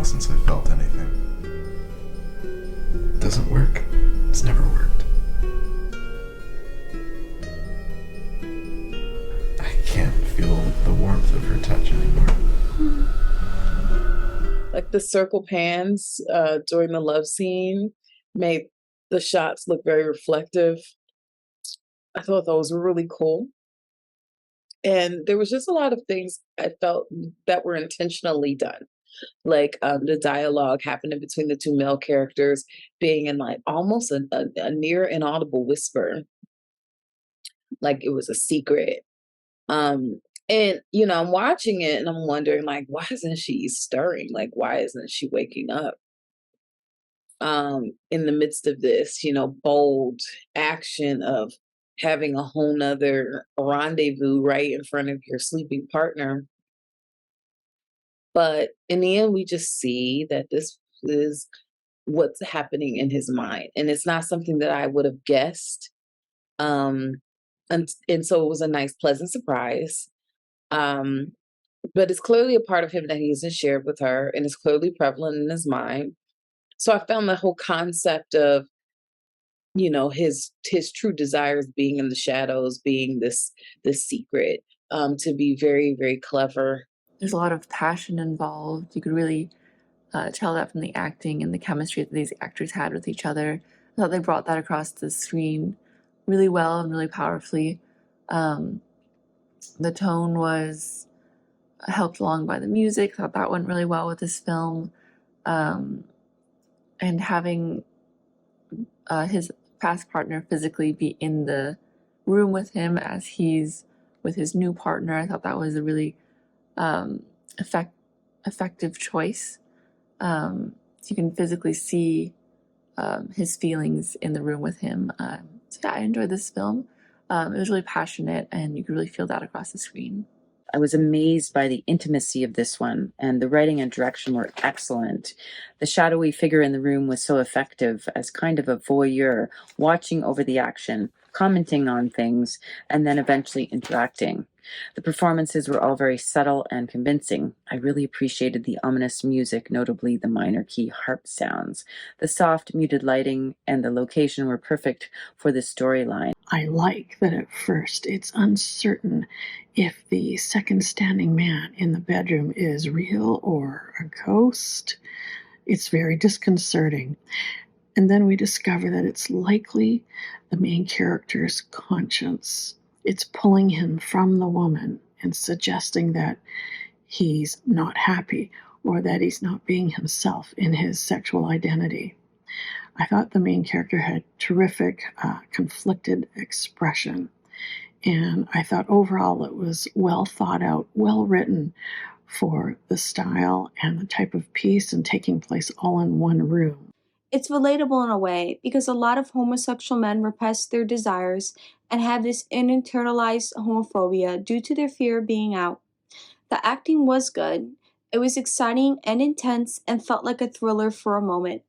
since I felt anything. It doesn't work. It's never worked. I can't feel the warmth of her touch anymore. Like the circle pans during the love scene made the shots look very reflective. I thought those were really cool. And there was just a lot of things I felt that were intentionally done. Like the dialogue happening between the two male characters being in like almost a near inaudible whisper, like it was a secret. Um, and I'm watching it and I'm wondering, like, why isn't she stirring? Like, why isn't she waking up? In the midst of this, bold action of having a whole nother rendezvous right in front of your sleeping partner. But in the end, we just see that this is what's happening in his mind. And it's not something that I would have guessed. Um, and so it was a nice, pleasant surprise. Um, but it's clearly a part of him that he hasn't shared with her, and it's clearly prevalent in his mind. So I found the whole concept of, his true desires being in the shadows, being this secret, to be very, very clever. There's a lot of passion involved. You could really tell that from the acting and the chemistry that these actors had with each other. I thought they brought that across the screen really well and really powerfully. The tone was helped along by the music. I thought that went really well with this film. And having his past partner physically be in the room with him as he's with his new partner, I thought that was a really effective choice. So you can physically see his feelings in the room with him. So yeah, I enjoyed this film. It was really passionate, and you could really feel that across the screen. I was amazed by the intimacy of this one, and the writing and direction were excellent. The shadowy figure in the room was so effective as kind of a voyeur, watching over the action, commenting on things, and then eventually interacting. The performances were all very subtle and convincing. I really appreciated the ominous music, notably the minor key harp sounds. The soft, muted lighting and the location were perfect for the storyline. I like that at first it's uncertain if the second standing man in the bedroom is real or a ghost. It's very disconcerting. And then we discover that it's likely the main character's conscience. It's pulling him from the woman and suggesting that he's not happy or that he's not being himself in his sexual identity. I thought the main character had terrific conflicted expression. And I thought overall it was well thought out, well written for the style and the type of piece and taking place all in one room. It's relatable in a way because a lot of homosexual men repress their desires and have this internalized homophobia due to their fear of being out. The acting was good. It was exciting and intense and felt like a thriller for a moment.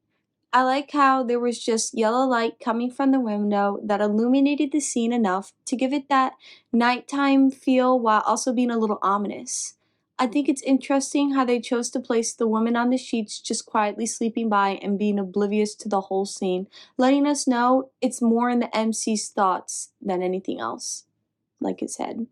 I like how there was just yellow light coming from the window that illuminated the scene enough to give it that nighttime feel while also being a little ominous. I think it's interesting how they chose to place the woman on the sheets just quietly sleeping by and being oblivious to the whole scene, letting us know it's more in the MC's thoughts than anything else, like it said.